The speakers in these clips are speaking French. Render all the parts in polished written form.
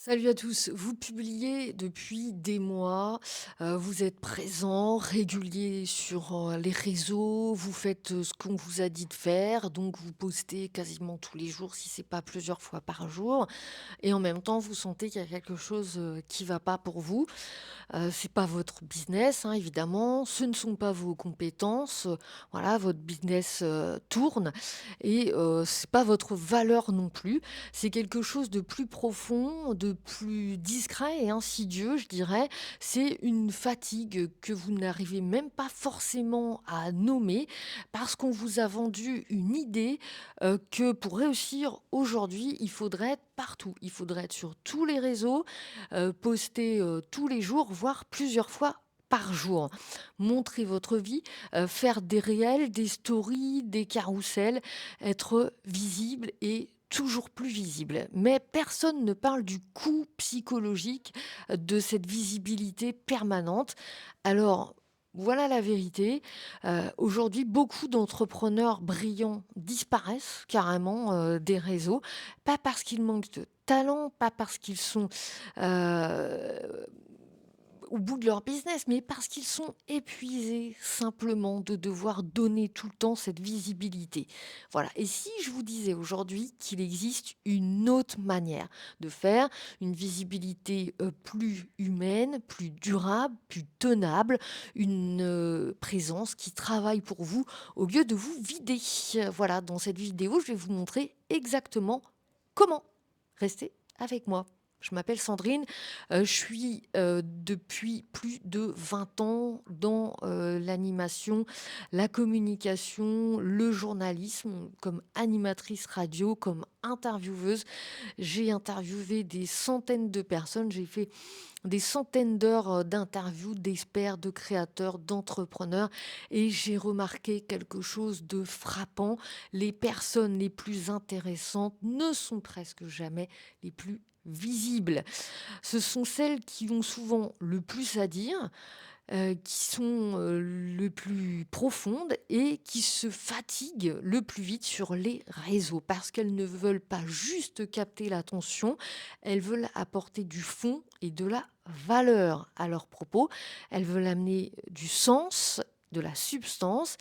Salut à tous, vous publiez depuis des mois, vous êtes présent, régulier sur, les réseaux, vous faites, ce qu'on vous a dit de faire, donc vous postez quasiment tous les jours, si c'est pas plusieurs fois par jour et en même temps, vous sentez qu'il y a quelque chose, qui va pas pour vous. C'est pas votre business, hein, évidemment, ce ne sont pas vos compétences, voilà, votre business, tourne et c'est pas votre valeur non plus. C'est quelque chose de plus profond, de plus discret et insidieux, je dirais. C'est une fatigue que vous n'arrivez même pas forcément à nommer parce qu'on vous a vendu une idée, que pour réussir aujourd'hui, il faudrait être partout. Il faudrait être sur tous les réseaux, poster, tous les jours, voire plusieurs fois par jour. Montrer votre vie, faire des réels, des stories, des carousels, être visible et toujours plus visible. Mais personne ne parle du coût psychologique de cette visibilité permanente. Alors, voilà la vérité. Aujourd'hui, beaucoup d'entrepreneurs brillants disparaissent carrément des réseaux, pas parce qu'ils manquent de talent, pas parce qu'ils sont heu, au bout de leur business, mais parce qu'ils sont épuisés simplement de devoir donner tout le temps cette visibilité. Voilà. Et si je vous disais aujourd'hui qu'il existe une autre manière de faire, une visibilité plus humaine, plus durable, plus tenable, une présence qui travaille pour vous au lieu de vous vider. Voilà, dans cette vidéo, je vais vous montrer exactement comment. Restez avec moi. Je m'appelle Sandrine, je suis, depuis plus de 20 ans dans, l'animation, la communication, le journalisme, comme animatrice radio, comme intervieweuse. J'ai interviewé des centaines de personnes, j'ai fait des centaines d'heures, d'interviews d'experts, de créateurs, d'entrepreneurs et j'ai remarqué quelque chose de frappant. Les personnes les plus intéressantes ne sont presque jamais les plus visibles. Ce sont celles qui ont souvent le plus à dire, qui sont, le plus profondes et qui se fatiguent le plus vite sur les réseaux. Parce qu'elles ne veulent pas juste capter l'attention, elles veulent apporter du fond et de la valeur à leurs propos. Elles veulent amener du sens, de la substance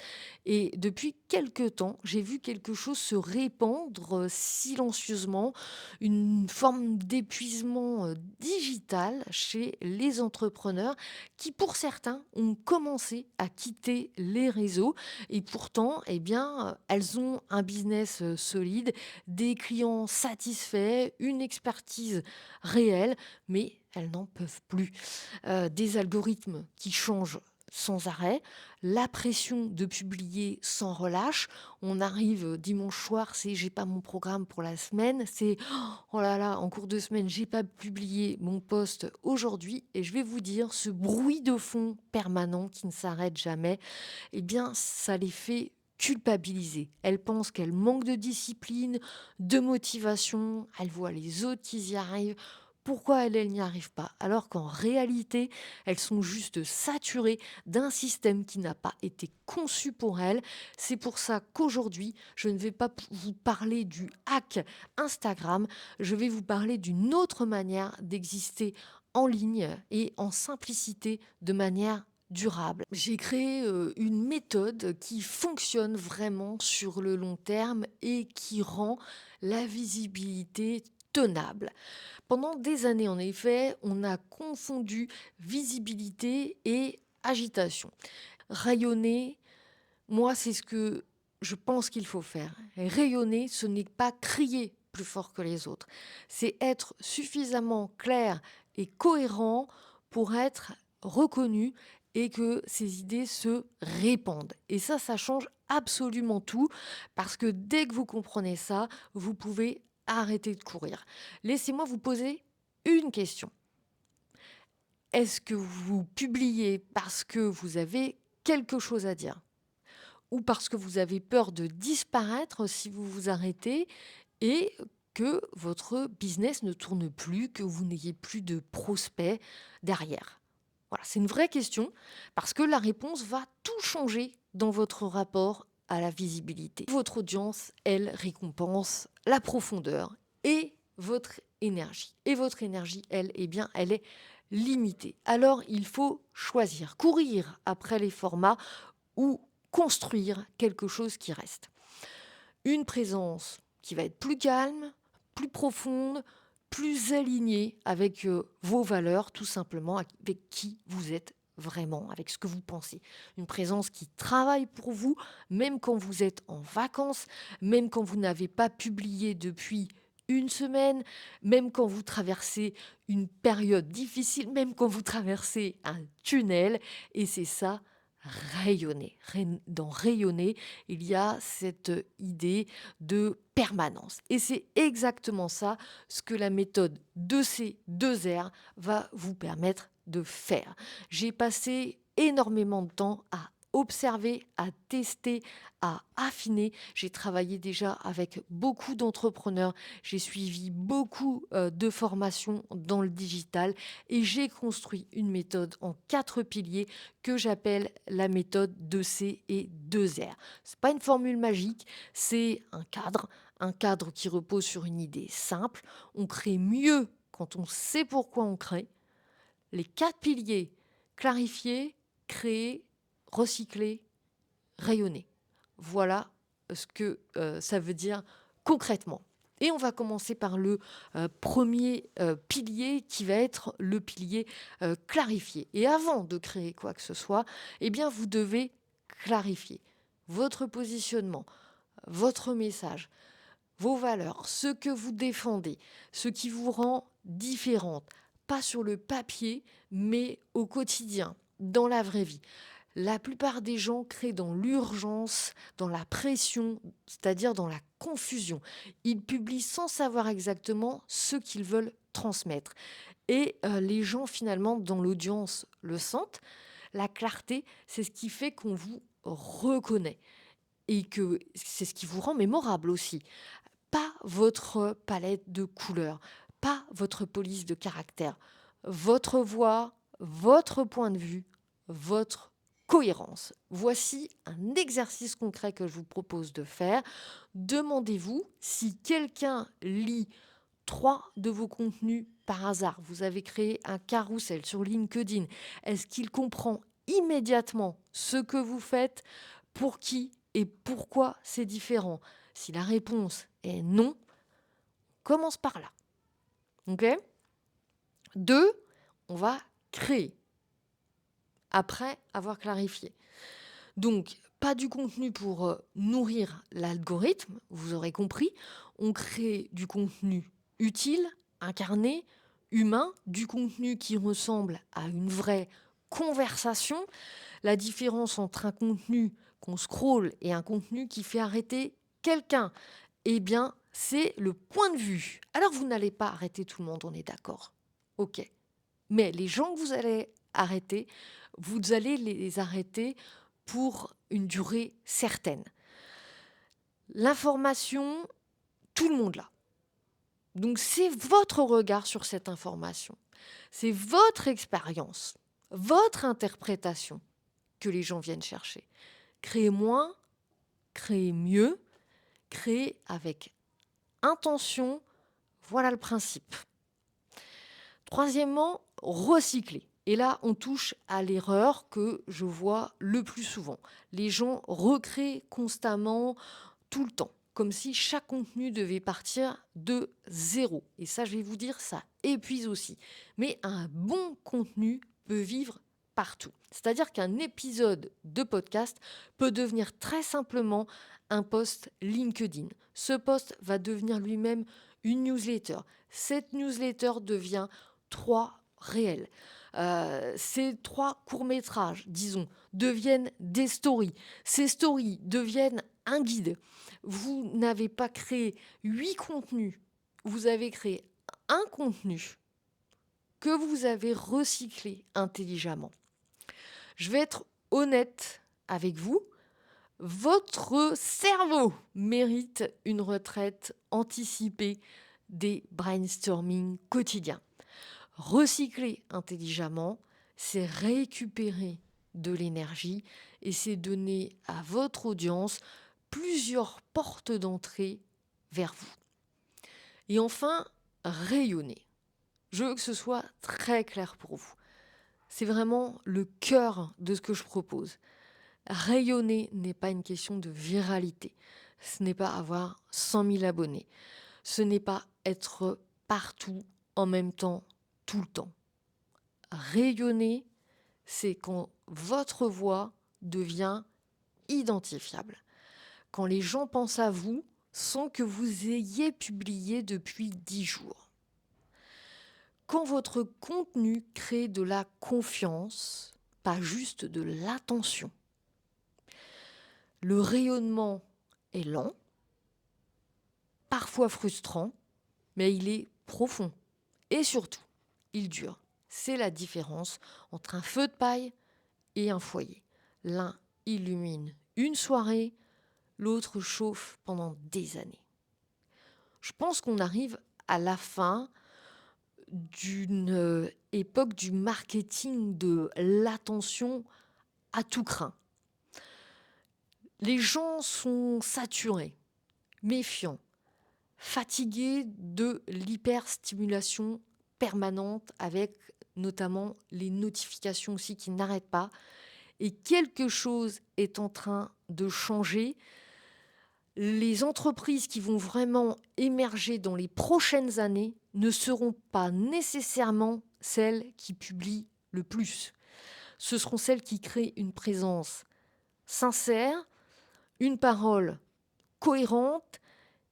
et depuis quelque temps, j'ai vu quelque chose se répandre, silencieusement, une forme d'épuisement, digital chez les entrepreneurs qui, pour certains, ont commencé à quitter les réseaux et pourtant, eh bien, elles ont un business, solide, des clients satisfaits, une expertise réelle, mais elles n'en peuvent plus. Des algorithmes qui changent sans arrêt, la pression de publier sans relâche. On arrive dimanche soir, c'est j'ai pas mon programme pour la semaine, c'est oh là là, en cours de semaine, j'ai pas publié mon post aujourd'hui et je vais vous dire, ce bruit de fond permanent qui ne s'arrête jamais, eh bien, ça les fait culpabiliser. Elles pensent qu'elles manquent de discipline, de motivation, elles voient les autres qui y arrivent. Pourquoi elles n'y arrivent pas? Alors qu'en réalité, elles sont juste saturées d'un système qui n'a pas été conçu pour elles. C'est pour ça qu'aujourd'hui, je ne vais pas vous parler du hack Instagram, je vais vous parler d'une autre manière d'exister en ligne et en simplicité de manière durable. J'ai créé une méthode qui fonctionne vraiment sur le long terme et qui rend la visibilité tenable. Pendant des années, en effet, on a confondu visibilité et agitation. Rayonner, moi, c'est ce que je pense qu'il faut faire. Rayonner, ce n'est pas crier plus fort que les autres. C'est être suffisamment clair et cohérent pour être reconnu et que ces idées se répandent. Et ça change absolument tout parce que dès que vous comprenez ça, vous pouvez arrêter de courir. Laissez-moi vous poser une question. Est-ce que vous publiez parce que vous avez quelque chose à dire? Ou parce que vous avez peur de disparaître si vous vous arrêtez et que votre business ne tourne plus, que vous n'ayez plus de prospects derrière? Voilà, c'est une vraie question parce que la réponse va tout changer dans votre rapport à la visibilité. Votre audience, elle, récompense la profondeur et votre énergie. Et votre énergie, elle, eh bien, elle est limitée. Alors, il faut choisir, courir après les formats ou construire quelque chose qui reste. Une présence qui va être plus calme, plus profonde, plus alignée avec vos valeurs, tout simplement, avec qui vous êtes vraiment, avec ce que vous pensez. Une présence qui travaille pour vous, même quand vous êtes en vacances, même quand vous n'avez pas publié depuis une semaine, même quand vous traversez une période difficile, même quand vous traversez un tunnel. Et c'est ça, rayonner. Dans rayonner, il y a cette idée de permanence. Et c'est exactement ça ce que la méthode de ces 2 R va vous permettre de faire. J'ai passé énormément de temps à observer, à tester, à affiner. J'ai travaillé déjà avec beaucoup d'entrepreneurs, j'ai suivi beaucoup de formations dans le digital et j'ai construit une méthode en 4 piliers que j'appelle la méthode 2C et 2R. C'est pas une formule magique, c'est un cadre qui repose sur une idée simple. On crée mieux quand on sait pourquoi on crée. Les 4 piliers: clarifier, créer, recycler, rayonner. Voilà ce que ça veut dire concrètement. Et on va commencer par le premier pilier qui va être le pilier clarifier. Et avant de créer quoi que ce soit, eh bien, vous devez clarifier votre positionnement, votre message, vos valeurs, ce que vous défendez, ce qui vous rend différente, pas sur le papier, mais au quotidien, dans la vraie vie. La plupart des gens créent dans l'urgence, dans la pression, c'est-à-dire dans la confusion. Ils publient sans savoir exactement ce qu'ils veulent transmettre. Et les gens, finalement, dans l'audience le sentent. La clarté, c'est ce qui fait qu'on vous reconnaît et que c'est ce qui vous rend mémorable aussi. Pas votre palette de couleurs, pas votre police de caractère, votre voix, votre point de vue, votre cohérence. Voici un exercice concret que je vous propose de faire. Demandez-vous si quelqu'un lit 3 de vos contenus par hasard. Vous avez créé un carrousel sur LinkedIn. Est-ce qu'il comprend immédiatement ce que vous faites, pour qui et pourquoi c'est différent? Si la réponse est non, commence par là. OK? 2, on va créer après avoir clarifié. Donc, pas du contenu pour nourrir l'algorithme, vous aurez compris. On crée du contenu utile, incarné, humain, du contenu qui ressemble à une vraie conversation. La différence entre un contenu qu'on scrolle et un contenu qui fait arrêter quelqu'un, eh bien, c'est le point de vue. Alors, vous n'allez pas arrêter tout le monde, on est d'accord. OK. Mais les gens que vous allez arrêter, vous allez les arrêter pour une durée certaine. L'information, tout le monde l'a. Donc, c'est votre regard sur cette information. C'est votre expérience, votre interprétation que les gens viennent chercher. Créer moins, créer mieux, créer avec intention, voilà le principe. Troisièmement, recycler. Et là, on touche à l'erreur que je vois le plus souvent. Les gens recréent constamment, tout le temps, comme si chaque contenu devait partir de zéro. Et ça, je vais vous dire, ça épuise aussi. Mais un bon contenu peut vivre partout. C'est-à-dire qu'un épisode de podcast peut devenir très simplement un post LinkedIn. Ce post va devenir lui-même une newsletter. Cette newsletter devient 3 réels. Ces 3 courts-métrages, disons, deviennent des stories. Ces stories deviennent un guide. Vous n'avez pas créé 8 contenus, vous avez créé un contenu que vous avez recyclé intelligemment. Je vais être honnête avec vous, votre cerveau mérite une retraite anticipée des brainstorming quotidiens. Recycler intelligemment, c'est récupérer de l'énergie et c'est donner à votre audience plusieurs portes d'entrée vers vous. Et enfin, rayonner. Je veux que ce soit très clair pour vous. C'est vraiment le cœur de ce que je propose. Rayonner n'est pas une question de viralité. Ce n'est pas avoir 100 000 abonnés. Ce n'est pas être partout en même temps, tout le temps. Rayonner, c'est quand votre voix devient identifiable. Quand les gens pensent à vous sans que vous ayez publié depuis 10 jours. Quand votre contenu crée de la confiance, pas juste de l'attention. Le rayonnement est lent, parfois frustrant, mais il est profond. Et surtout, il dure. C'est la différence entre un feu de paille et un foyer. L'un illumine une soirée, l'autre chauffe pendant des années. Je pense qu'on arrive à la fin d'une époque du marketing de l'attention à tout crin. Les gens sont saturés, méfiants, fatigués de l'hyperstimulation permanente avec notamment les notifications aussi qui n'arrêtent pas. Et quelque chose est en train de changer. Les entreprises qui vont vraiment émerger dans les prochaines années ne seront pas nécessairement celles qui publient le plus. Ce seront celles qui créent une présence sincère, une parole cohérente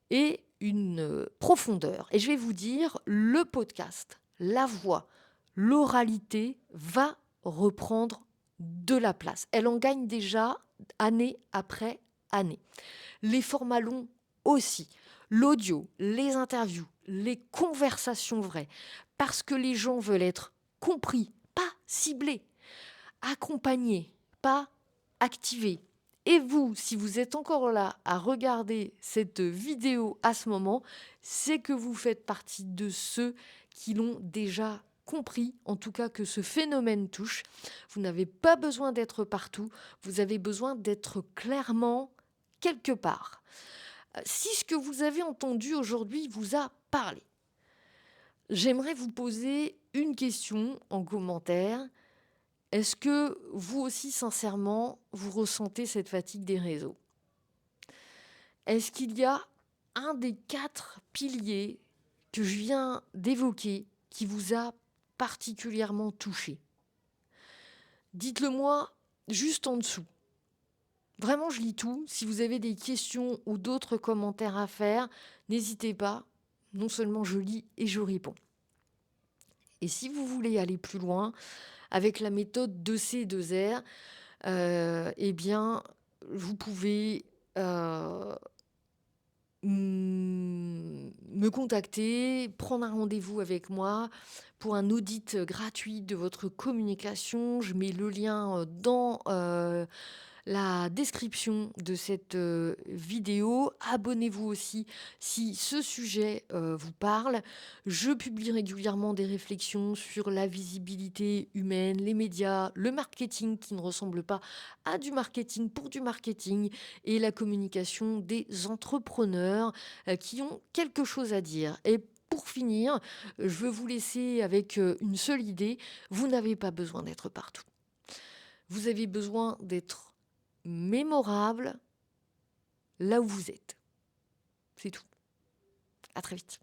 et une profondeur. Et je vais vous dire, le podcast, la voix, l'oralité va reprendre de la place. Elle en gagne déjà année après année. Les formats longs aussi, l'audio, les interviews, les conversations vraies, parce que les gens veulent être compris, pas ciblés, accompagnés, pas activés. Et vous, si vous êtes encore là à regarder cette vidéo à ce moment, c'est que vous faites partie de ceux qui l'ont déjà compris, en tout cas que ce phénomène touche. Vous n'avez pas besoin d'être partout, vous avez besoin d'être clairement quelque part. Si ce que vous avez entendu aujourd'hui vous a parlé, j'aimerais vous poser une question en commentaire. Est-ce que vous aussi, sincèrement, vous ressentez cette fatigue des réseaux? Est-ce qu'il y a un des 4 piliers que je viens d'évoquer qui vous a particulièrement touché? Dites-le moi juste en dessous. Vraiment, je lis tout. Si vous avez des questions ou d'autres commentaires à faire, n'hésitez pas. Non seulement je lis et je réponds. Et si vous voulez aller plus loin avec la méthode 2C2R, eh bien, vous pouvez me contacter, prendre un rendez-vous avec moi pour un audit gratuit de votre communication. Je mets le lien dans la description de cette vidéo. Abonnez-vous aussi si ce sujet vous parle. Je publie régulièrement des réflexions sur la visibilité humaine, les médias, le marketing qui ne ressemble pas à du marketing pour du marketing et la communication des entrepreneurs qui ont quelque chose à dire. Et pour finir, je veux vous laisser avec une seule idée. Vous n'avez pas besoin d'être partout. Vous avez besoin d'être mémorable là où vous êtes. C'est tout. À très vite.